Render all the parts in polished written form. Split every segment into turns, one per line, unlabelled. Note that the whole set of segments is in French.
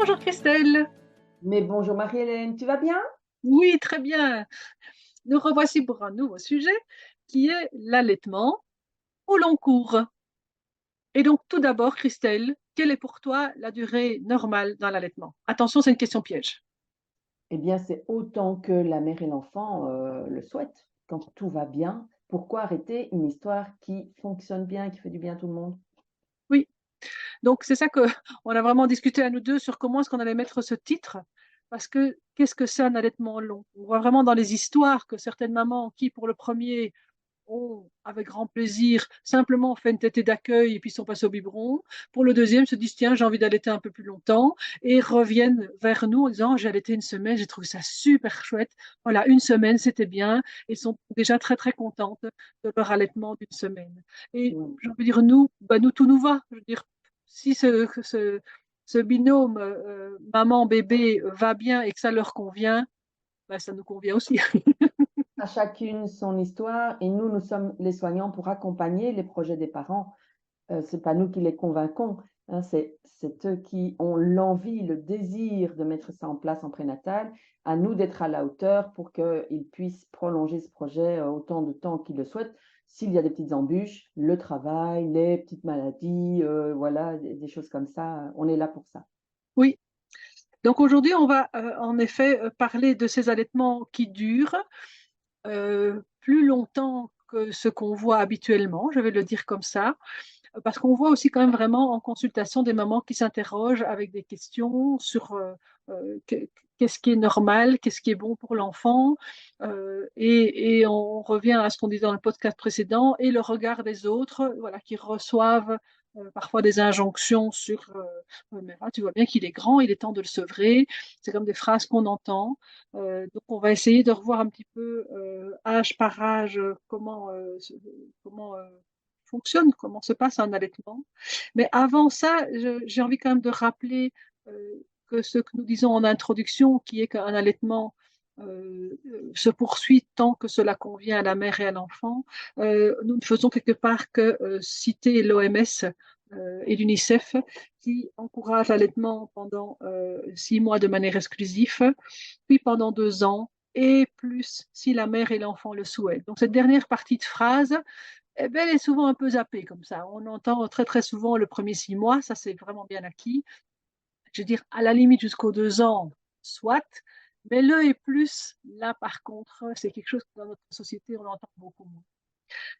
Bonjour Christelle.
Mais bonjour Marie-Hélène, tu vas bien?
Oui, très bien. Nous revoici pour un nouveau sujet qui est l'allaitement au long cours. Et donc, tout d'abord, Christelle, quelle est pour toi la durée normale dans l'allaitement? Attention, c'est une question piège.
Eh bien, c'est autant que la mère et l'enfant le souhaitent. Quand tout va bien, pourquoi arrêter une histoire qui fonctionne bien, qui fait du bien à tout le monde?
Oui, donc c'est ça que on a vraiment discuté à nous deux sur comment est-ce qu'on allait mettre ce titre. Parce que qu'est-ce que c'est un allaitement long? On voit vraiment dans les histoires que certaines mamans qui, pour le premier, ont, avec grand plaisir, simplement fait une tétée d'accueil et puis sont passés au biberon. Pour le deuxième, se disent, tiens, j'ai envie d'allaiter un peu plus longtemps et reviennent vers nous en disant, j'ai allaité une semaine, j'ai trouvé ça super chouette. Voilà, une semaine, c'était bien et sont déjà très, très contentes de leur allaitement d'une semaine. Et
Oui,
j'ai envie de dire, nous, bah, nous, tout nous va. Je veux dire, si ce binôme maman-bébé va bien et que ça leur convient, bah, ça nous convient aussi.
à chacune son histoire et nous sommes les soignants pour accompagner les projets des parents. C'est pas nous qui les convaincons, hein, c'est eux qui ont l'envie, le désir de mettre ça en place en prénatal. À nous d'être à la hauteur pour qu'ils puissent prolonger ce projet autant de temps qu'ils le souhaitent. S'il y a des petites embûches, le travail, les petites maladies, voilà, des choses comme ça, on est là pour ça.
Oui. Donc aujourd'hui, on va en effet parler de ces allaitements qui durent plus longtemps que ce qu'on voit habituellement, je vais le dire comme ça, parce qu'on voit aussi quand même vraiment en consultation des mamans qui s'interrogent avec des questions sur qu'est-ce qui est normal, qu'est-ce qui est bon pour l'enfant, et on revient à ce qu'on disait dans le podcast précédent, et le regard des autres, voilà, qui reçoivent parfois des injonctions sur mais, tu vois bien qu'il est grand, il est temps de le sevrer. C'est comme des phrases qu'on entend. Donc on va essayer de revoir un petit peu âge par âge comment fonctionne, comment se passe un allaitement. Mais avant ça, j'ai envie quand même de rappeler que ce que nous disons en introduction, qui est qu'un allaitement se poursuit tant que cela convient à la mère et à l'enfant, nous ne faisons quelque part que citer l'OMS et l'UNICEF qui encouragent l'allaitement pendant 6 mois de manière exclusive, puis pendant 2 ans, et plus si la mère et l'enfant le souhaitent. Donc cette dernière partie de phrase, eh ben, elle est souvent un peu zappée comme ça. On entend très très souvent le premier 6 mois, ça c'est vraiment bien acquis. Je veux dire, à la limite jusqu'aux 2 ans, soit, mais le et plus, là par contre, c'est quelque chose que dans notre société, on entend beaucoup moins.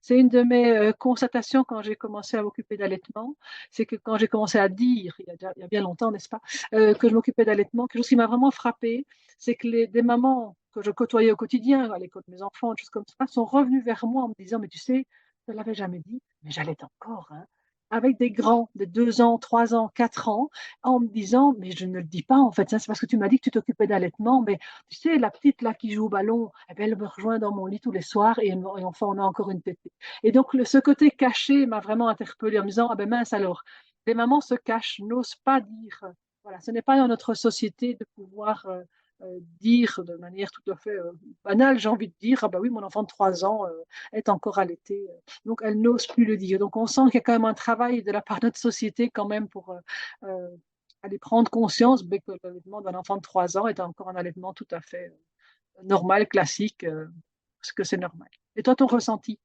C'est une de mes constatations quand j'ai commencé à m'occuper d'allaitement, c'est que quand j'ai commencé à dire, il y a bien longtemps, n'est-ce pas, que je m'occupais d'allaitement, quelque chose qui m'a vraiment frappé, c'est que des mamans que je côtoyais au quotidien, à l'école de mes enfants, des choses comme ça, sont revenues vers moi en me disant, mais tu sais, je ne l'avais jamais dit, mais j'allaite encore, hein, avec des grands de 2 ans, 3 ans, 4 ans, en me disant, mais je ne le dis pas en fait, ça c'est parce que tu m'as dit que tu t'occupais d'allaitement, mais tu sais, la petite là qui joue au ballon, eh bien, elle me rejoint dans mon lit tous les soirs et enfin on a encore une tétée. Et donc, ce côté caché m'a vraiment interpellée en me disant, ah ben mince alors, les mamans se cachent, n'osent pas dire. Voilà, ce n'est pas dans notre société de pouvoir dire de manière tout à fait banale, j'ai envie de dire, ah ben oui, mon enfant de 3 ans est encore allaité. Donc, elles n'osent plus le dire. Donc, on sent qu'il y a quand même un travail de la part de notre société quand même pour euh, aller prendre conscience que l'allaitement d'un enfant de 3 ans est encore un allaitement tout à fait normal, classique, parce que c'est normal. Et toi, ton ressenti?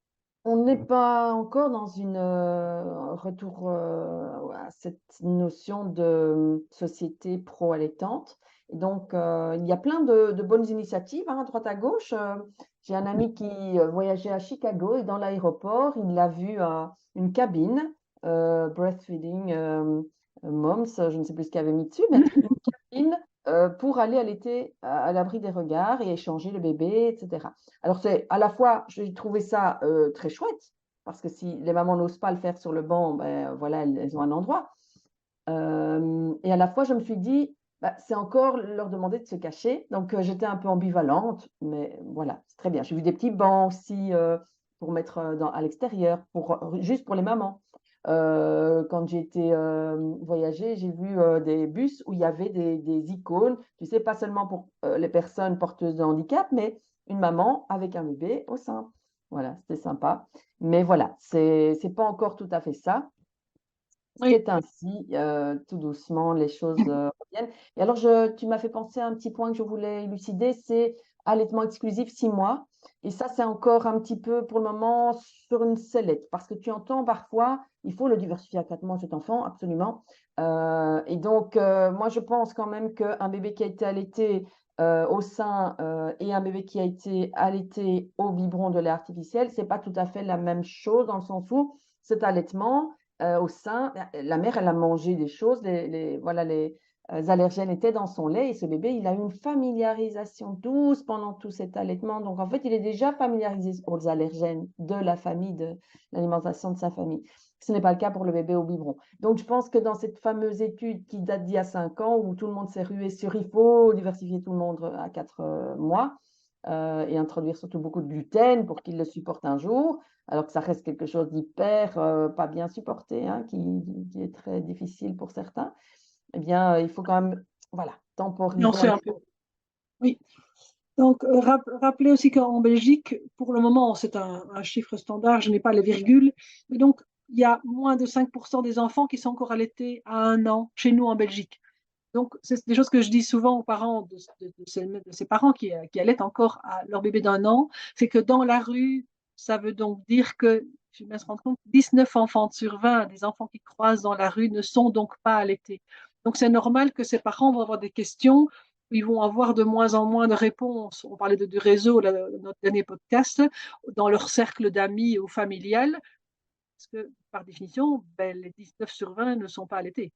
On n'est pas encore dans une retour à cette notion de société pro-allaitante. Et donc, il y a plein de bonnes initiatives hein, à droite à gauche. J'ai un ami qui voyageait à Chicago et dans l'aéroport, il a vu une cabine, Breastfeeding Moms, je ne sais plus ce qu'il avait mis dessus, mais une cabine pour aller allaiter à l'abri des regards et échanger le bébé, etc. Alors, c'est à la fois, j'ai trouvé ça très chouette, parce que si les mamans n'osent pas le faire sur le banc, ben, voilà, elles ont un endroit. Et à la fois, je me suis dit, bah, c'est encore leur demander de se cacher. Donc, j'étais un peu ambivalente, mais voilà, c'est très bien. J'ai vu des petits bancs aussi pour mettre à l'extérieur, juste pour les mamans. Quand j'ai été voyager, j'ai vu des bus où il y avait des icônes, tu sais, pas seulement pour les personnes porteuses de handicap, mais une maman avec un bébé au sein. Voilà, c'était sympa. Mais voilà, c'est pas encore tout à fait ça.
Oui,
C'est ainsi, tout doucement, les choses reviennent. Et alors, tu m'as fait penser à un petit point que je voulais élucider, c'est allaitement exclusif 6 mois. Et ça, c'est encore un petit peu pour le moment sur une sellette, parce que tu entends parfois, il faut le diversifier à 4 mois, cet enfant, absolument. Et donc, moi, je pense quand même qu'un bébé qui a été allaité au sein et un bébé qui a été allaité au biberon de lait artificiel, c'est pas tout à fait la même chose dans le sens où cet allaitement au sein, la mère, elle a mangé des choses, voilà, les allergènes étaient dans son lait et ce bébé, il a eu une familiarisation douce pendant tout cet allaitement. Donc, en fait, il est déjà familiarisé aux allergènes de la famille, de l'alimentation de sa famille. Ce n'est pas le cas pour le bébé au biberon. Donc, je pense que dans cette fameuse étude qui date d'il y a 5 ans, où tout le monde s'est rué sur il faut diversifier tout le monde à 4 mois et introduire surtout beaucoup de gluten pour qu'il le supporte un jour, alors que ça reste quelque chose d'hyper pas bien supporté, hein, qui est très difficile pour certains, eh bien, il faut quand même, voilà, temporisons
nuancer
les
un peu.
choses.
Oui. Donc, rappelez aussi qu'en Belgique, pour le moment, c'est un chiffre standard, je n'ai pas les virgules, mais donc il y a moins de 5% des enfants qui sont encore allaités à 1 an chez nous en Belgique. Donc, c'est des choses que je dis souvent aux parents de ces parents qui allaitent encore leur bébé d'1 an, c'est que dans la rue, ça veut donc dire que, je vais me rendre compte, 19 enfants sur 20 des enfants qui croisent dans la rue ne sont donc pas allaités. Donc, c'est normal que ces parents vont avoir des questions, ils vont avoir de moins en moins de réponses. On parlait du réseau, là, notre dernier podcast, dans leur cercle d'amis ou familial, parce que par définition, ben, les 19 sur 20 ne sont pas allaités.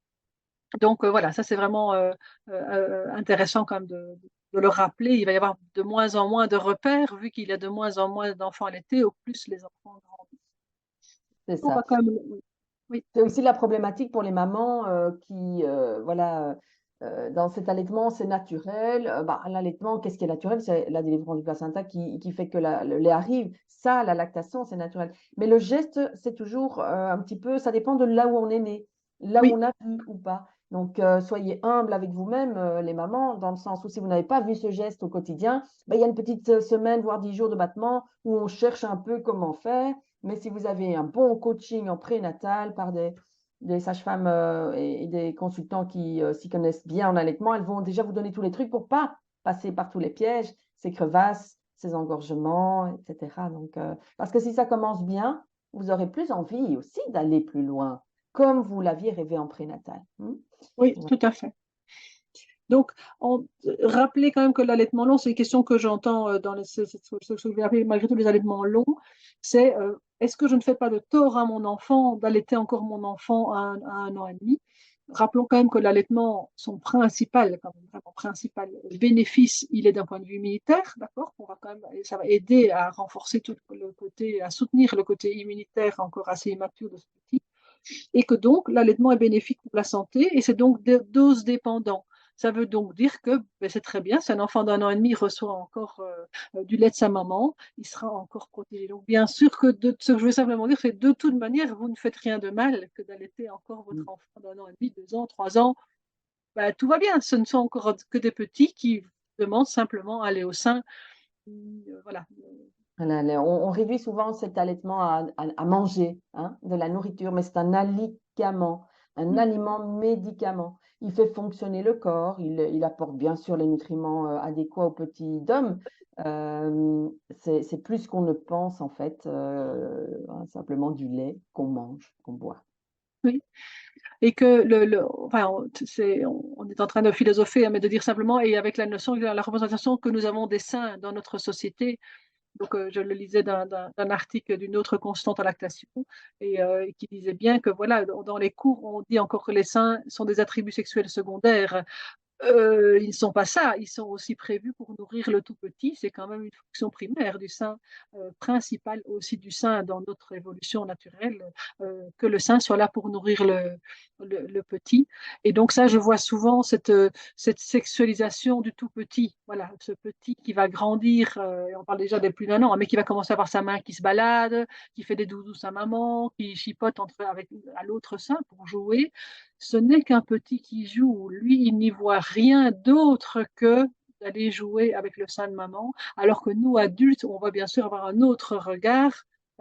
Donc voilà, ça c'est vraiment intéressant quand même de le rappeler. Il va y avoir de moins en moins de repères, vu qu'il y a de moins en moins d'enfants allaités, au plus les enfants grandissent.
C'est
On va
ça.
quand même, oui,
C'est aussi la problématique pour les mamans qui, voilà, dans cet allaitement, c'est naturel. Bah, l'allaitement, qu'est-ce qui est naturel? C'est la délivrance du placenta qui fait que le lait arrive. Ça, la lactation, c'est naturel. Mais le geste, c'est toujours un petit peu, ça dépend de là où on est né, là où
oui,
on a vu ou pas. Donc, soyez humbles avec vous-même, les mamans, dans le sens où si vous n'avez pas vu ce geste au quotidien, bah, il y a une petite semaine, voire 10 jours de battement où on cherche un peu comment faire. Mais si vous avez un bon coaching en prénatal par des sages-femmes et des consultants qui s'y connaissent bien en allaitement, elles vont déjà vous donner tous les trucs pour pas passer par tous les pièges, ces crevasses, ces engorgements, etc. Donc, parce que si ça commence bien, vous aurez plus envie aussi d'aller plus loin, comme vous l'aviez rêvé en prénatal.
oui,
Ouais.
tout à fait. Donc, rappelez quand même que l'allaitement long, c'est une question que j'entends dans ce que je vais appeler malgré tout les allaitements longs, c'est est-ce que je ne fais pas de tort à mon enfant d'allaiter encore mon enfant à 1 an et demi? Rappelons quand même que l'allaitement, son principal, quand même, vraiment principal bénéfice, il est d'un point de vue immunitaire, d'accord? Ça va aider à renforcer tout le côté, à soutenir le côté immunitaire encore assez immature de ce petit, et que donc l'allaitement est bénéfique pour la santé et c'est donc dose dépendant. Ça veut donc dire que ben, c'est très bien, si un enfant d'1 an et demi reçoit encore du lait de sa maman, il sera encore protégé. Donc bien sûr que ce que je veux simplement dire, c'est de toute manière, vous ne faites rien de mal que d'allaiter encore votre enfant d'1 an et demi, 2 ans, 3 ans. Ben, tout va bien, ce ne sont encore que des petits qui demandent simplement à aller au sein. Voilà.
Voilà, on réduit souvent cet allaitement à manger hein, de la nourriture, mais c'est un alicament, un aliment médicament. Il fait fonctionner le corps, il apporte bien sûr les nutriments adéquats au petit homme. C'est plus qu'on ne pense en fait, hein, simplement du lait qu'on mange, qu'on boit.
Oui. Et que enfin, on est en train de philosopher, hein, mais de dire simplement, et avec la notion, la représentation que nous avons des saints dans notre société. Donc, je le lisais d'un article d'une autre constante à lactation, et qui disait bien que voilà, dans les cours, on dit encore que les seins sont des attributs sexuels secondaires. Ils ne sont pas ça, ils sont aussi prévus pour nourrir le tout petit. C'est quand même une fonction primaire du sein, principale aussi du sein dans notre évolution naturelle, que le sein soit là pour nourrir le petit. Et donc ça, je vois souvent cette sexualisation du tout petit. Voilà, ce petit qui va grandir, et on parle déjà des plus d'1 an, mais qui va commencer à avoir sa main qui se balade, qui fait des doudous à maman, qui chipote à l'autre sein pour jouer. Ce n'est qu'un petit qui joue. Lui, il n'y voit rien d'autre que d'aller jouer avec le sein de maman, alors que nous, adultes, on va bien sûr avoir un autre regard,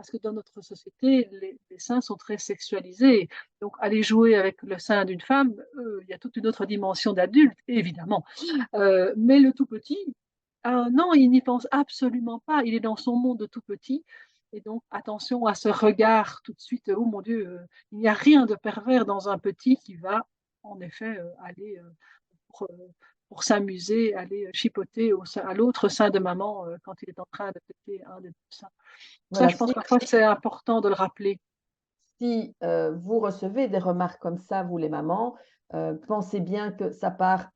parce que dans notre société, les seins sont très sexualisés. Donc, aller jouer avec le sein d'une femme, il y a toute une autre dimension d'adulte, évidemment. Mais le tout petit, non, il n'y pense absolument pas. Il est dans son monde de tout petit. Et donc, attention à ce regard tout de suite. Oh mon Dieu, il n'y a rien de pervers dans un petit qui va, en effet, aller pour, pour s'amuser, aller chipoter à l'autre sein de maman quand il est en train de péter un des deux seins. Ça,
Voilà,
je pense parfois que c'est important de le rappeler.
si vous recevez des remarques comme ça, vous les mamans, pensez bien que ça part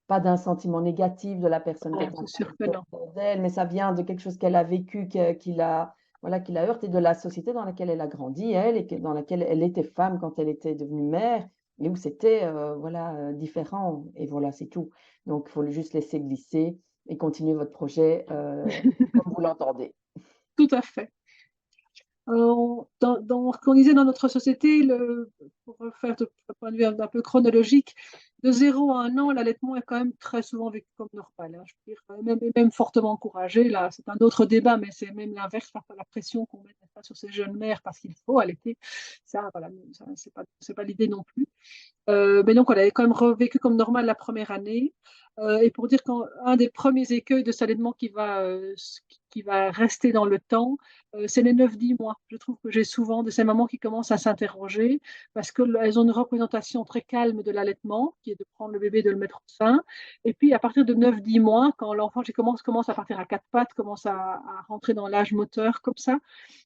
pas d'un sentiment négatif de la personne qui
Non,
est en
c'est
train
sûr que
de
non.
faire d'elle, mais ça vient de quelque chose qu'elle a vécu, qui l'a voilà, qui l'a heurté, de la société dans laquelle elle a grandi, elle, et dans laquelle elle était femme quand elle était devenue mère, et où c'était voilà, différent. Et voilà, c'est tout. Donc, il faut juste laisser glisser et continuer votre projet comme vous l'entendez.
Tout à fait. Qu'on disait dans notre société, pour faire de point de vue un peu chronologique, de 0 à 1 an, l'allaitement est quand même très souvent vécu comme normal. Hein. Je veux dire, même fortement encouragé. Là, c'est un autre débat, mais c'est même l'inverse, parfois la pression qu'on met pas sur ces jeunes mères parce qu'il faut allaiter. Ça, voilà, ça, c'est pas l'idée non plus. Mais donc, on avait quand même revécu comme normal la première année. Et pour dire qu'un des premiers écueils de cet allaitement qui va rester dans le temps, c'est les 9-10 mois. Je trouve que j'ai souvent de ces mamans qui commencent à s'interroger parce qu'elles ont une représentation très calme de l'allaitement, qui est de prendre le bébé, de le mettre au sein. Et puis, à partir de 9-10 mois, quand l'enfant commence à partir à quatre pattes, commence à rentrer dans l'âge moteur comme ça,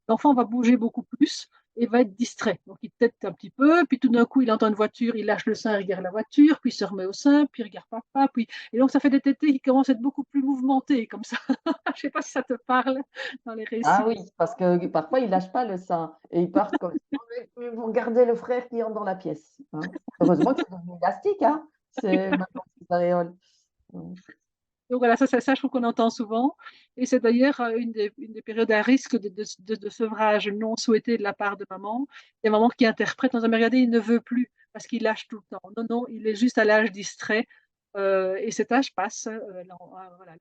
l'enfant va bouger beaucoup plus et va être distrait. Donc, il tète un petit peu, puis tout d'un coup, il entend une voiture, il lâche le sein, il regarde la voiture, puis il se remet au sein, puis il regarde papa, puis... Et donc, ça fait des tétés qui commencent à être beaucoup plus mouvementés, comme ça. Je ne sais pas si ça te parle dans les
Ah
récits.
oui, parce que parfois, ils lâchent pas le sein et ils partent comme ça. Ils vont garder le frère qui entre dans la pièce, hein. Heureusement que c'est devenu élastique, hein. C'est maintenant ces aréoles.
Donc voilà, ça, je trouve qu'on entend souvent. Et c'est d'ailleurs une des périodes à risque de sevrage non souhaité de la part de maman. Il y a maman qui interprète, dans un regardez, il ne veut plus parce qu'il lâche tout le temps. Non, non, il est juste à l'âge distrait. Et cet âge passe. Voilà,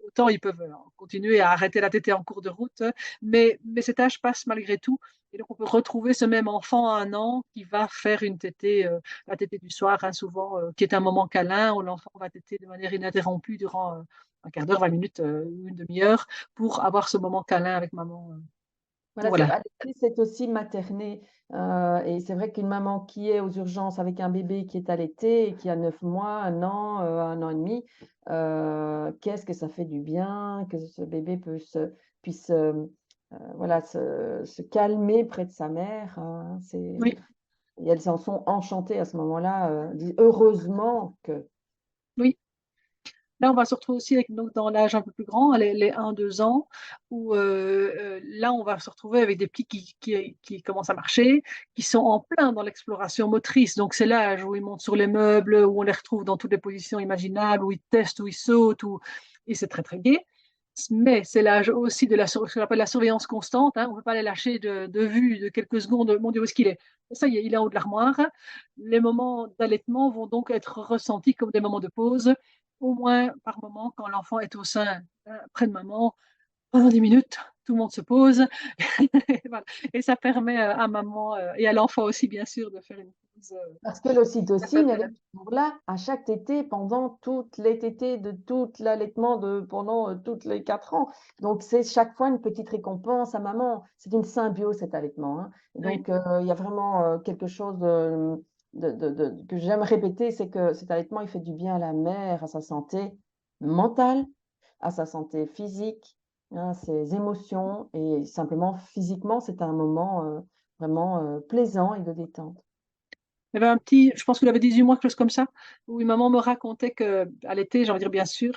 autant ils peuvent continuer à arrêter la tétée en cours de route, mais cet âge passe malgré tout. Et donc, on peut retrouver ce même enfant à 1 an qui va faire une tétée, la tétée du soir, hein, souvent, qui est un moment câlin où l'enfant va téter de manière ininterrompue durant un quart d'heure, 20 minutes, une demi-heure, pour avoir ce moment câlin avec maman.
Voilà,
Voilà.
allaiter, c'est aussi materner. Et c'est vrai qu'une maman qui est aux urgences avec un bébé qui est allaité et qui a 9 mois, 1 an et demi, qu'est-ce que ça fait du bien que ce bébé puisse voilà, se calmer près de sa mère, hein.
Oui,
Et elles en sont enchantées à ce moment-là. Disent heureusement que.
oui. Là, on va se retrouver aussi donc, dans l'âge un peu plus grand, les 1-2 ans, où là, on va se retrouver avec des petits qui commencent à marcher, qui sont en plein dans l'exploration motrice. Donc, c'est l'âge où ils montent sur les meubles, où on les retrouve dans toutes les positions imaginables, où ils testent, où ils sautent, et c'est très, très gai. Mais c'est l'âge aussi de ce qu'on appelle la surveillance constante. Hein. On ne peut pas les lâcher de vue de quelques secondes. Mon Dieu, où est-ce qu'il est? Ça y est, il est en haut de l'armoire. Les moments d'allaitement vont donc être ressentis comme des moments de pause, au moins par moment, quand l'enfant est au sein, près de maman, pendant 10 minutes, tout le monde se pose. Et, voilà. Et ça permet à maman et à l'enfant aussi, bien sûr, de faire une pause.
Parce que l'ocytocine, elle est toujours là à chaque tétée pendant toutes les tétées de tout l'allaitement pendant toutes les 4 ans. Donc, c'est chaque fois une petite récompense à maman. C'est une symbiose, cet allaitement, hein. Et
Oui.
donc, il y a vraiment quelque chose que j'aime répéter, c'est que cet allaitement, il fait du bien à la mère, à sa santé mentale, à sa santé physique, hein, ses émotions. Et simplement, physiquement, c'est un moment vraiment plaisant et de détente.
Il y avait un petit, je pense qu'il avait 18 mois, quelque chose comme ça, où une maman me racontait qu'elle était, j'ai envie de dire bien sûr,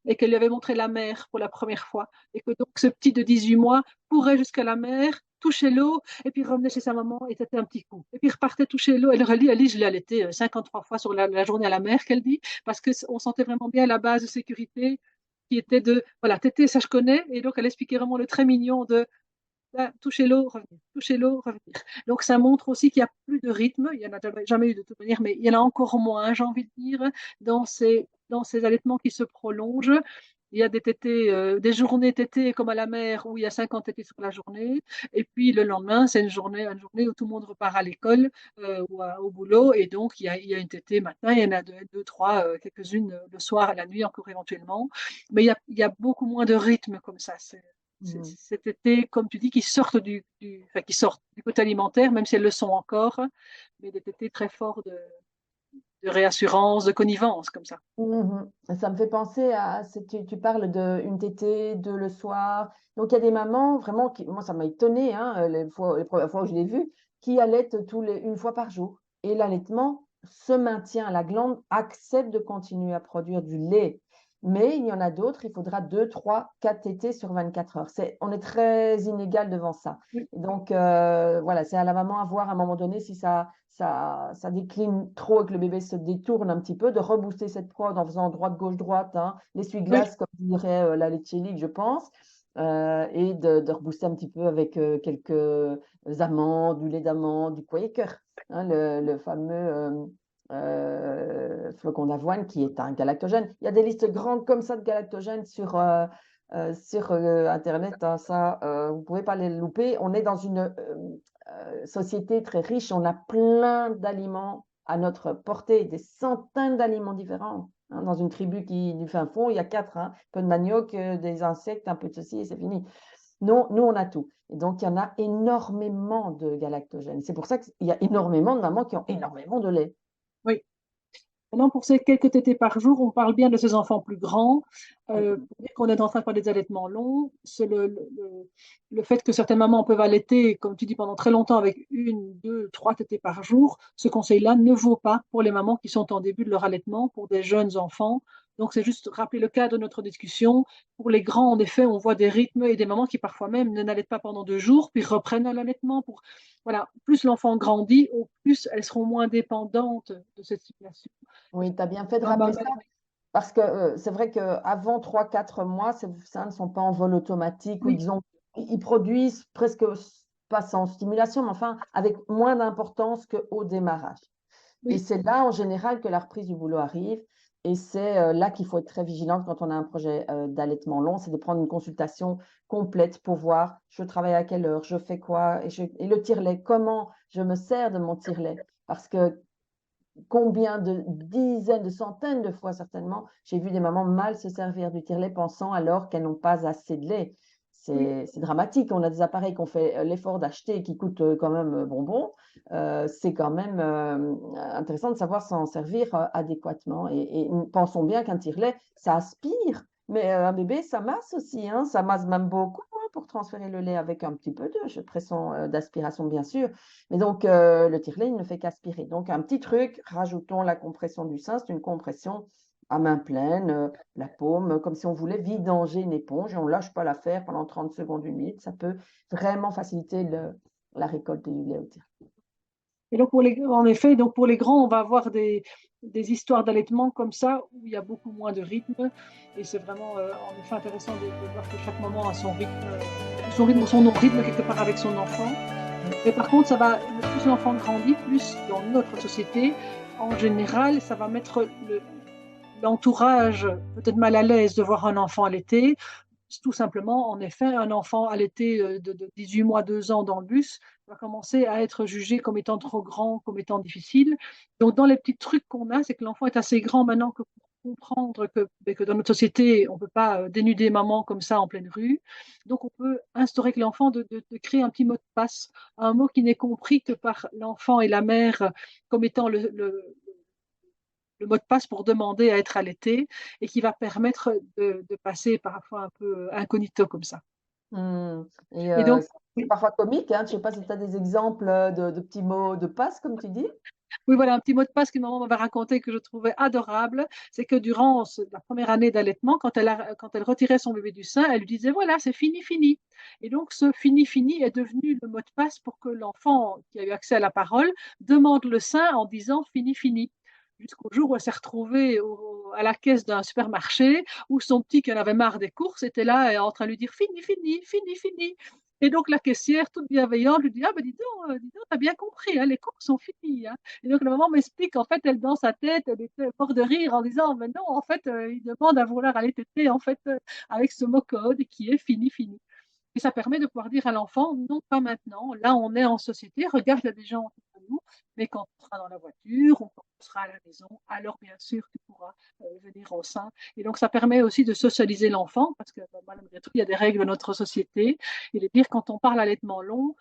et qu'elle lui avait montré la mer pour la première fois. Et que donc ce petit de 18 mois courait jusqu'à la mer, touchait l'eau, et puis revenait chez sa maman et c'était un petit coup. Et puis repartait toucher l'eau. Elle dit, je l'ai allaité 53 fois sur la journée à la mer, qu'elle dit, parce qu'on sentait vraiment bien la base de sécurité qui était de, voilà, tété, ça je connais. Et donc elle expliquait vraiment le très mignon de toucher l'eau, revenir, toucher l'eau, revenir. Donc ça montre aussi qu'il n'y a plus de rythme, il n'y en a jamais eu de toute manière, mais il y en a encore moins, j'ai envie de dire, dans ces allaitements qui se prolongent. Il y a des tétés, des journées tétées comme à la mer où il y a 50 tétés sur la journée. Et puis le lendemain, c'est une journée où tout le monde repart à l'école au boulot. Et donc, il y a une tétée matin, il y en a deux, trois, quelques-unes le soir, à la nuit encore éventuellement. Mais il y a beaucoup moins de rythme comme ça.
Mhm.
Cet été, comme tu dis, enfin, qui sortent du côté alimentaire, même si elles le sont encore, mais des tétés très forts de réassurance, de connivence, comme ça.
Mhm. Ça me fait penser à, tu parles d'une tétée, deux le soir. Donc il y a des mamans vraiment qui, moi ça m'a étonnée, hein, les premières fois où je l'ai vu, qui allaitent une fois par jour. Et l'allaitement se maintient, la glande accepte de continuer à produire du lait. Mais il y en a d'autres, il faudra 2, 3, 4 tétées sur 24 heures. On est très inégal devant ça.
Oui,
Et donc voilà, c'est à la maman à voir à un moment donné si ça décline trop et que le bébé se détourne un petit peu, de rebooster cette prod en faisant droite, gauche, droite, hein,
oui,
l'essuie-glace, comme dirait la Lecce, je pense, et de rebooster un petit peu avec quelques amandes, du lait d'amande, du Quaker, hein, le fameux flocon d'avoine qui est un galactogène. Il y a des listes grandes comme ça de galactogènes sur Internet, hein, ça, vous ne pouvez pas les louper. On est dans une société très riche, on a plein d'aliments à notre portée, des centaines d'aliments différents. Hein. Dans une tribu du fin fond, il y a quatre, hein, un peu de manioc, des insectes, un peu de ceci et c'est fini. Nous, on a tout. Et donc, il y en a énormément de galactogènes. C'est pour ça qu'il y a énormément de mamans qui ont énormément de lait.
oui. Maintenant, pour ces quelques tétés par jour, on parle bien de ces enfants plus grands.
Oui.
Pour dire qu'on est en train de parler des allaitements longs, c'est le fait que certaines mamans peuvent allaiter, comme tu dis, pendant très longtemps avec une, deux, trois tétées par jour. Ce conseil-là ne vaut pas pour les mamans qui sont en début de leur allaitement, pour des jeunes enfants. Donc, c'est juste rappeler le cas de notre discussion. Pour les grands, en effet, on voit des rythmes et des mamans qui parfois même ne n'allaitent pas pendant 2 jours, puis reprennent à l'allaitement. Voilà, plus l'enfant grandit, au plus elles seront moins dépendantes de cette situation.
Oui, tu as bien fait de
Ah bah,
rappeler ça. Parce que c'est vrai qu'avant 3, 4 mois, ces seins ne sont pas en vol automatique ou
oui,
ils produisent presque pas sans stimulation, mais enfin avec moins d'importance qu'au démarrage. Et
oui,
c'est là en général que la reprise du boulot arrive. Et c'est là qu'il faut être très vigilante quand on a un projet d'allaitement long, c'est de prendre une consultation complète pour voir je travaille à quelle heure, je fais quoi, et le tire-lait, comment je me sers de mon tire-lait. Parce que combien de dizaines, de centaines de fois certainement, j'ai vu des mamans mal se servir du tire-lait pensant alors qu'elles n'ont pas assez de lait.
oui.
C'est dramatique. On a des appareils qu'on fait l'effort d'acheter et qui coûtent quand même bonbon. C'est quand même intéressant de savoir s'en servir adéquatement. Et pensons bien qu'un tire-lait, ça aspire. Mais un bébé, ça masse aussi. Hein. Ça masse même beaucoup hein, pour transférer le lait avec un petit peu de pression d'aspiration, bien sûr. Mais donc, le tire-lait, il ne fait qu'aspirer. Donc, un petit truc, rajoutons la compression du sein. C'est une compression à main pleine, la paume, comme si on voulait vidanger une éponge et on ne lâche pas l'affaire pendant 30 secondes, une minute. Ça peut vraiment faciliter la récolte du lait au tire.
Et donc, en effet, donc pour les grands, on va avoir des histoires d'allaitement comme ça, où il y a beaucoup moins de rythme. Et c'est vraiment, en effet, intéressant de voir que chaque maman a son rythme ou son non-rythme quelque part avec son enfant. Mais par contre, plus l'enfant grandit, plus dans notre société, en général, ça va mettre l'entourage peut-être mal à l'aise de voir un enfant allaiter. Tout simplement, en effet, un enfant allaité de 18 mois, 2 ans dans le bus va commencer à être jugé comme étant trop grand, comme étant difficile. Donc, dans les petits trucs qu'on a, c'est que l'enfant est assez grand maintenant que pour comprendre que dans notre société, on ne peut pas dénuder maman comme ça en pleine rue. Donc, on peut instaurer avec l'enfant de créer un petit mot de passe, un mot qui n'est compris que par l'enfant et la mère comme étant le mot de passe pour demander à être allaité et qui va permettre de passer parfois un peu incognito comme ça.
Et
Et donc,
c'est
oui,
parfois comique. Hein. Je ne sais pas si tu as des exemples de petits mots de passe, comme tu dis.
oui, voilà un petit mot de passe qu'une maman m'avait raconté que je trouvais adorable, c'est que durant la première année d'allaitement, quand elle retirait son bébé du sein, elle lui disait voilà, c'est fini, fini. Et donc, ce fini, fini est devenu le mot de passe pour que l'enfant qui a eu accès à la parole demande le sein en disant fini, fini. Jusqu'au jour où elle s'est retrouvée à la caisse d'un supermarché où son petit qui en avait marre des courses était là et en train de lui dire fini, fini, fini, fini. Et donc la caissière, toute bienveillante, lui dit, ah ben dis donc, t'as bien compris, hein, les cours sont finis, hein. Et donc la maman m'explique, en fait, elle dans sa tête, elle était morte de rire en disant, mais non, en fait, il demande à vouloir aller téter, en fait, avec ce mot code qui est fini, fini. Et ça permet de pouvoir dire à l'enfant, non, pas maintenant. Là, on est en société, regarde, il y a des gens autour de nous, mais quand on sera dans la voiture ou quand on sera à la maison, alors bien sûr, tu pourras venir au sein. Et donc, ça permet aussi de socialiser l'enfant, parce que malgré tout, il y a des règles de notre société. Et de dire, quand on parle allaitement long,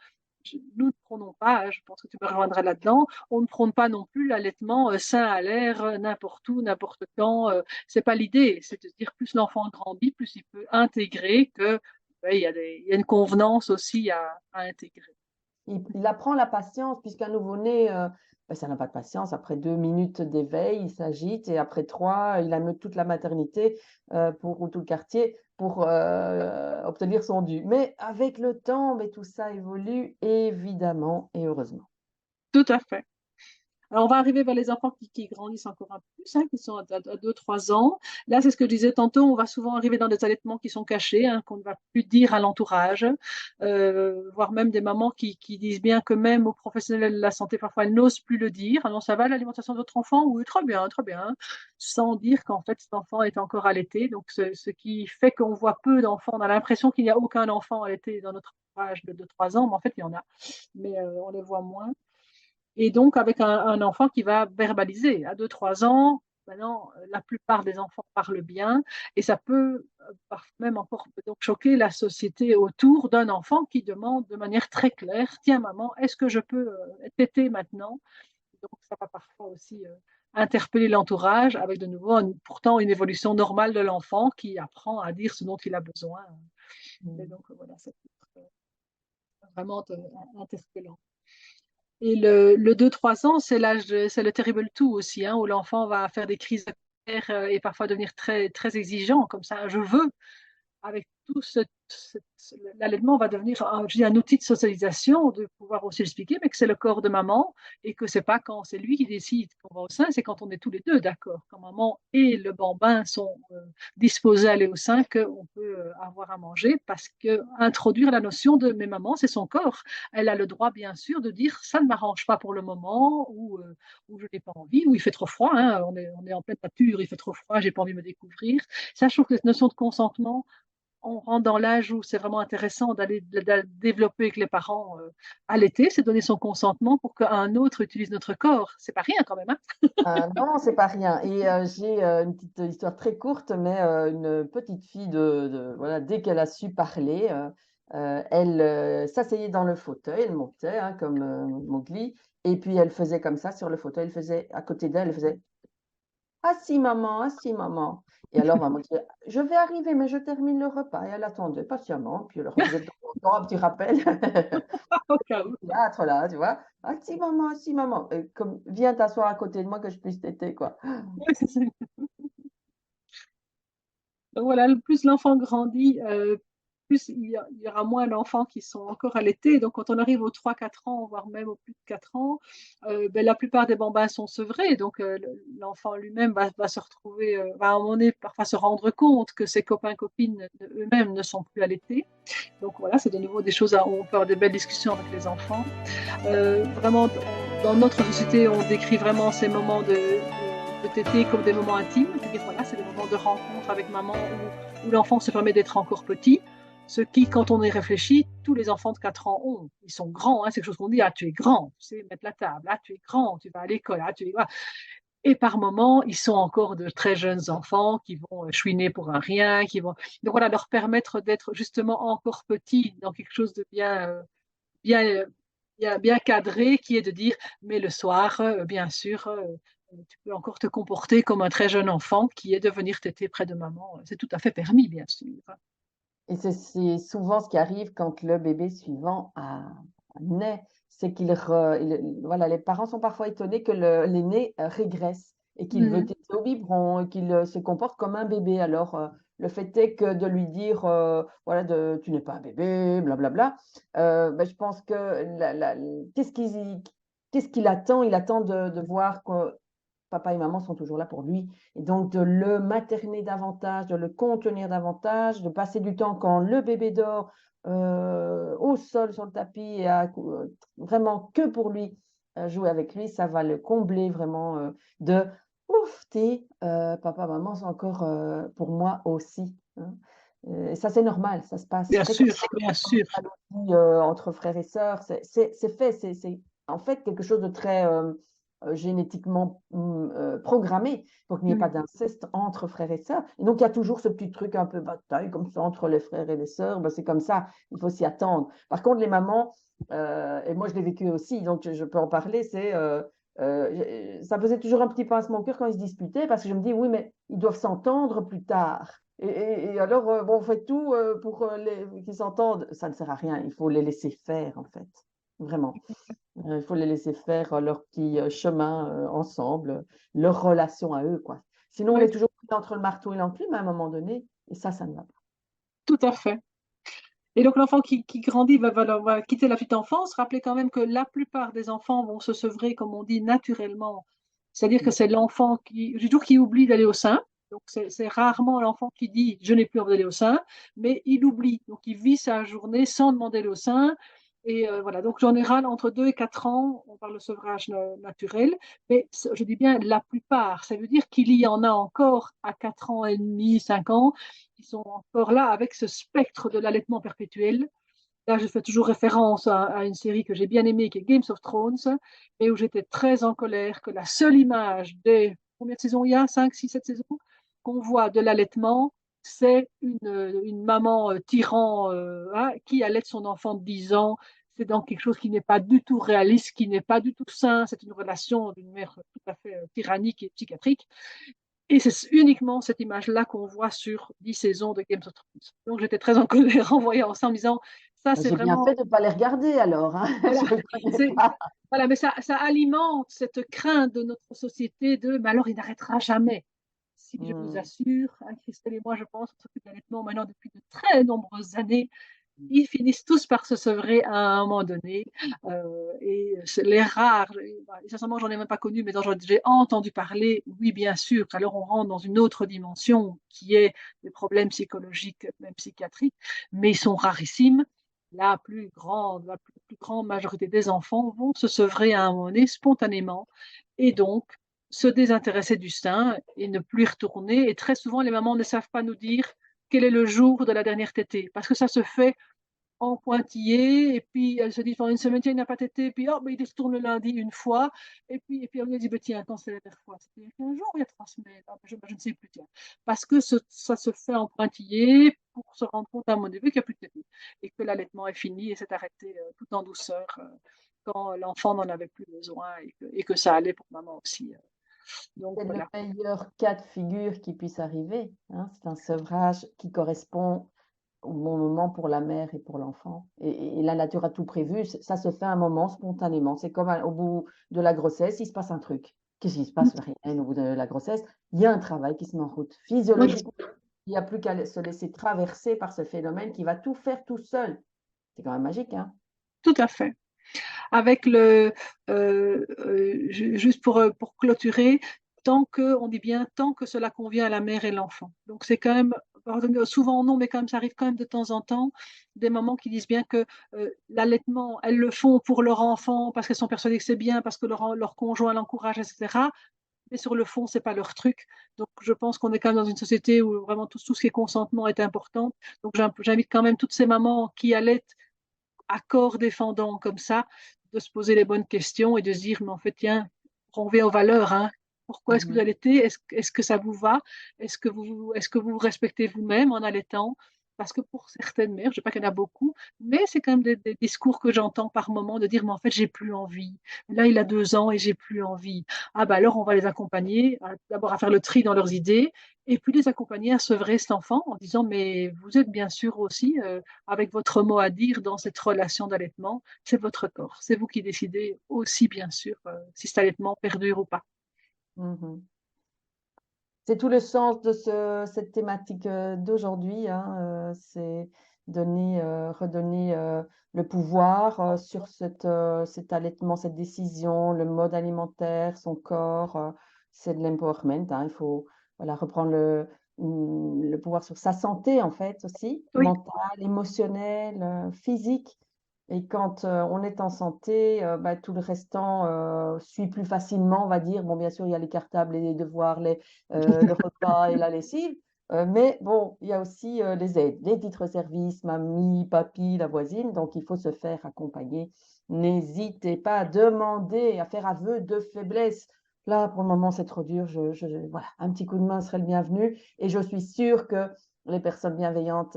nous ne prônons pas, hein, je pense que tu me rejoindras là-dedans, on ne prône pas non plus l'allaitement sain à l'air, n'importe où, n'importe quand. C'est pas l'idée, c'est de dire plus l'enfant grandit, plus il peut intégrer que ouais, il y a une convenance aussi à intégrer.
Il apprend la patience, puisqu'un nouveau-né, ben, ça n'a pas de patience. Après 2 minutes d'éveil, il s'agite, et après trois, il a toute la maternité ou tout le quartier pour obtenir son dû. Mais avec le temps, mais tout ça évolue, évidemment et heureusement.
Tout à fait. Alors, on va arriver vers les enfants qui grandissent encore un peu plus, hein, qui sont à 2-3 ans. Là, c'est ce que je disais tantôt, on va souvent arriver dans des allaitements qui sont cachés, hein, qu'on ne va plus dire à l'entourage, voire même des mamans qui disent bien que même aux professionnels de la santé, parfois, elles n'osent plus le dire. Ah non, ça va l'alimentation de votre enfant? Oui, très bien, sans dire qu'en fait, cet enfant est encore allaité. Donc, ce qui fait qu'on voit peu d'enfants. On a l'impression qu'il n'y a aucun enfant allaité dans notre entourage de 2-3 ans, mais en fait, il y en a, mais on les voit moins. Et donc, avec un enfant qui va verbaliser. À 2-3 ans, maintenant, la plupart des enfants parlent bien et ça peut même encore donc, choquer la société autour d'un enfant qui demande de manière très claire, tiens maman, est-ce que je peux téter maintenant? Donc, ça va parfois aussi interpeller l'entourage avec de nouveau pourtant une évolution normale de l'enfant qui apprend à dire ce dont il a besoin. Et
Mm.
donc, voilà, c'est vraiment interpellant. Et le 2-3 ans, c'est c'est le terrible tout aussi, hein, où l'enfant va faire des crises de colère et parfois devenir très, très exigeant, comme ça, je veux, avec tout l'allaitement va devenir un outil de socialisation, de pouvoir aussi expliquer, mais que c'est le corps de maman et que c'est pas quand c'est lui qui décide qu'on va au sein, c'est quand on est tous les deux d'accord. Quand maman et le bambin sont disposés à aller au sein, qu'on peut avoir à manger parce que introduire la notion de mais maman, c'est son corps. Elle a le droit, bien sûr, de dire ça ne m'arrange pas pour le moment ou je n'ai pas envie, ou il fait trop froid, hein, on est en pleine nature, il fait trop froid, j'ai pas envie de me découvrir. Ça, je trouve que cette notion de consentement, on rentre dans l'âge où c'est vraiment intéressant d'aller développer avec les parents à l'été, c'est donner son consentement pour qu'un autre utilise notre corps. C'est pas rien quand même, hein.
Non, c'est pas rien. Et j'ai une petite histoire très courte, mais une petite fille voilà, dès qu'elle a su parler, elle s'asseyait dans le fauteuil, elle montait hein, comme Mowgli, et puis elle faisait comme ça sur le fauteuil, elle faisait à côté d'elle, elle faisait ah si maman, ah si maman. Et alors maman disait je vais arriver, mais je termine le repas. Et elle attendait patiemment, puis elle refaisait de temps en temps un petit rappel.
Au cas où.
Théâtre là, tu vois. Ah si maman, comme viens t'asseoir à côté de moi que je puisse t'aider quoi.
Ouais, c'est ça. Donc voilà, plus l'enfant grandit, plus il y aura moins d'enfants qui sont encore allaités. Donc, quand on arrive aux 3-4 ans, voire même aux plus de 4 ans, ben, la plupart des bambins sont sevrés. Donc, l'enfant lui-même va se retrouver, va à un moment donné, parfois se rendre compte que ses copains, copines eux-mêmes ne sont plus allaités. Donc, voilà, c'est de nouveau des choses où on peut avoir des belles discussions avec les enfants. Vraiment, dans notre société, on décrit vraiment ces moments de tété comme des moments intimes. C'est-à-dire, voilà, c'est des moments de rencontre avec maman où l'enfant se permet d'être encore petit. Ce qui, quand on y réfléchit, tous les enfants de 4 ans ont. Ils sont grands, hein, c'est quelque chose qu'on dit, ah, tu es grand, tu sais mettre la table, ah, tu es grand, tu vas à l'école, ah, tu es... Voilà. Et par moments, ils sont encore de très jeunes enfants qui vont chouiner pour un rien, qui vont... Donc voilà, leur permettre d'être justement encore petits dans quelque chose de bien, bien cadré, qui est de dire, mais le soir, bien sûr, tu peux encore te comporter comme un très jeune enfant, qui est de venir téter près de maman. C'est tout à fait permis, bien sûr.
Et c'est souvent ce qui arrive quand le bébé suivant naît, c'est voilà, les parents sont parfois étonnés que l'aîné régresse et qu'il veut
Mhm.
téter au biberon et qu'il se comporte comme un bébé. Alors, le fait est que de lui dire, voilà, tu n'es pas un bébé, blablabla, ben, je pense que qu'est-ce qu'il attend? Il attend de voir que papa et maman sont toujours là pour lui. Et donc, de le materner davantage, de le contenir davantage, de passer du temps quand le bébé dort au sol sur le tapis et vraiment que pour lui, jouer avec lui, ça va le combler vraiment de ouf, papa, maman, c'est encore pour moi aussi, hein. Et ça, c'est normal, ça se passe
Bien sûr,
fréquemment
bien sûr.
entre frères et sœurs. C'est fait, c'est en fait quelque chose de très génétiquement programmé pour qu'il n'y ait pas
Mm.
d'inceste entre frères et sœurs. Et donc, il y a toujours ce petit truc un peu bataille comme ça entre les frères et les sœurs. Ben, c'est comme ça, il faut s'y attendre. Par contre, les mamans, et moi je l'ai vécu aussi, donc je peux en parler, ça faisait toujours un petit pincement au cœur quand ils se disputaient parce que je me dis, oui, mais ils doivent s'entendre plus tard. Et alors, bon, on fait tout pour qu'ils s'entendent. Ça ne sert à rien. Il faut les laisser faire, en fait. Vraiment. Il faut les laisser faire leur petit chemin ensemble, leur relation à eux, quoi. Sinon, on
Oui,
est toujours pris entre le marteau et l'enclume à un moment donné. Et ça ne va pas.
tout à fait. Et donc l'enfant qui grandit va quitter la petite enfance. Rappelez quand même que la plupart des enfants vont se sevrer, comme on dit, naturellement. C'est-à-dire que c'est l'enfant qui oublie d'aller au sein. Donc c'est rarement l'enfant qui dit je n'ai plus envie d'aller au sein, mais il oublie. Donc il vit sa journée sans demander d'aller au sein. Et voilà, donc en général, entre 2 et 4 ans, on parle de sevrage naturel, mais je dis bien la plupart. Ça veut dire qu'il y en a encore à 4 ans et demi, 5 ans, qui sont encore là avec ce spectre de l'allaitement perpétuel. Là, je fais toujours référence à une série que j'ai bien aimée, qui est Games of Thrones, et où j'étais très en colère que la seule image des, combien de saisons il y a, 5, 6, 7 saisons, qu'on voit de l'allaitement, c'est une maman tyran hein, qui allait son enfant de 10 ans. C'est donc quelque chose qui n'est pas du tout réaliste, qui n'est pas du tout sain. C'est une relation d'une mère tout à fait tyrannique et psychiatrique. Et c'est uniquement cette image-là qu'on voit sur 10 saisons de Games of Thrones. Donc j'étais très en colère en voyant ça, en me disant, ça c'est
J'ai bien
vraiment,
fait de ne pas les regarder alors, hein.
voilà,
Je ne connais
c'est,
pas.
voilà, mais ça alimente cette crainte de notre société de, mais alors il n'arrêtera jamais. Si je vous
Hmm.
assure, hein, Christelle et moi, je pense, on s'occupe d'allaitement maintenant depuis de très nombreuses années, ils finissent tous par se sevrer à un moment donné. Et les rares, sincèrement, j'en ai même pas connu, mais dont j'ai entendu parler, oui, bien sûr. Alors on rentre dans une autre dimension qui est des problèmes psychologiques, même psychiatriques, mais ils sont rarissimes. La plus grande majorité des enfants vont se sevrer à un moment donné spontanément et donc se désintéresser du sein et ne plus y retourner. Et très souvent, les mamans ne savent pas nous dire quel est le jour de la dernière tétée, parce que ça se fait en pointillé, et puis elle se dit pendant une semaine, tiens, il n'a pas tété, puis oh, ben, il y retourne le lundi une fois, et puis on lui dit, ben, tiens, quand c'est la dernière fois, c'était il y a 15 jours, il y a 3 semaines, ah, ben, je ne sais plus, tiens. Parce que ça se fait en pointillé pour se rendre compte à mon début qu'il n'y a plus de tété, et que l'allaitement est fini et s'est arrêté tout en douceur quand l'enfant n'en avait plus besoin et que ça allait pour maman aussi. Donc
C'est le
voilà.
meilleur cas de figure qui puisse arriver, hein. C'est un sevrage qui correspond au bon moment pour la mère et pour l'enfant. Et la nature a tout prévu. Ça se fait un moment spontanément. C'est comme au bout de la grossesse, il se passe un truc. Qu'est-ce qui se passe? Rien au bout de la grossesse. Il y a un travail qui se met en route.
Oui,
Physiologiquement, il n'y a plus qu'à se laisser traverser par ce phénomène qui va tout faire tout seul. C'est quand même magique, hein?
tout à fait. Avec juste pour clôturer, on dit bien, tant que cela convient à la mère et l'enfant. Donc c'est quand même, souvent non, mais quand même, ça arrive quand même de temps en temps, des mamans qui disent bien que l'allaitement, elles le font pour leur enfant parce qu'elles sont persuadées que c'est bien, parce que leur conjoint l'encourage, etc. Mais sur le fond, c'est pas leur truc. Donc, je pense qu'on est quand même dans une société où vraiment tout ce qui est consentement est important. Donc, j'invite quand même toutes ces mamans qui allaitent à corps défendant comme ça, de se poser les bonnes questions et de se dire, mais en fait, tiens, on revient aux valeurs. Hein. Pourquoi est-ce que vous
Mhm.
allaitez? Est-ce que ça vous va? Est-ce que vous respectez vous-même en allaitant? Parce que pour certaines mères, je ne sais pas qu'il y en a beaucoup, mais c'est quand même des discours que j'entends par moment de dire, mais en fait, j'ai plus envie. Là, il a 2 ans et j'ai plus envie. Ah ben alors, on va les accompagner, d'abord à faire le tri dans leurs idées, et puis les accompagner à sevrer cet enfant en disant, mais vous êtes bien sûr aussi avec votre mot à dire dans cette relation d'allaitement, c'est votre corps. C'est vous qui décidez aussi, bien sûr, si cet allaitement perdure ou pas.
Mhm. C'est tout le sens de cette thématique d'aujourd'hui, hein, c'est redonner le pouvoir sur cet allaitement, cette décision, le mode alimentaire, son corps. C'est de l'empowerment, hein. Il faut voilà, reprendre le pouvoir sur sa santé, en fait, aussi,
Oui,
mentale, émotionnelle, physique. Et quand on est en santé, bah, tout le restant suit plus facilement, on va dire. Bon, bien sûr, il y a les cartables, les devoirs, le repas et la lessive. Mais bon, il y a aussi les aides, les titres services, mamie, papy, la voisine. Donc, il faut se faire accompagner. N'hésitez pas à demander, à faire aveu de faiblesse. Là, pour le moment, c'est trop dur. Voilà, un petit coup de main serait le bienvenu. Et je suis sûre que les personnes bienveillantes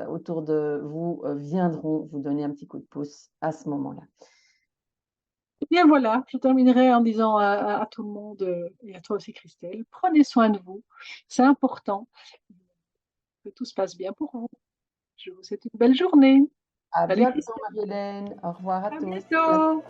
autour de vous viendront vous donner un petit coup de pouce à ce moment-là.
eh bien voilà, je terminerai en disant à tout le monde, et à toi aussi Christelle, prenez soin de vous, c'est important que tout se passe bien pour vous. Je vous souhaite une belle journée.
À
Salut
bientôt,
Christelle,
Marie-Hélène. Au revoir à
à
tous.
bientôt.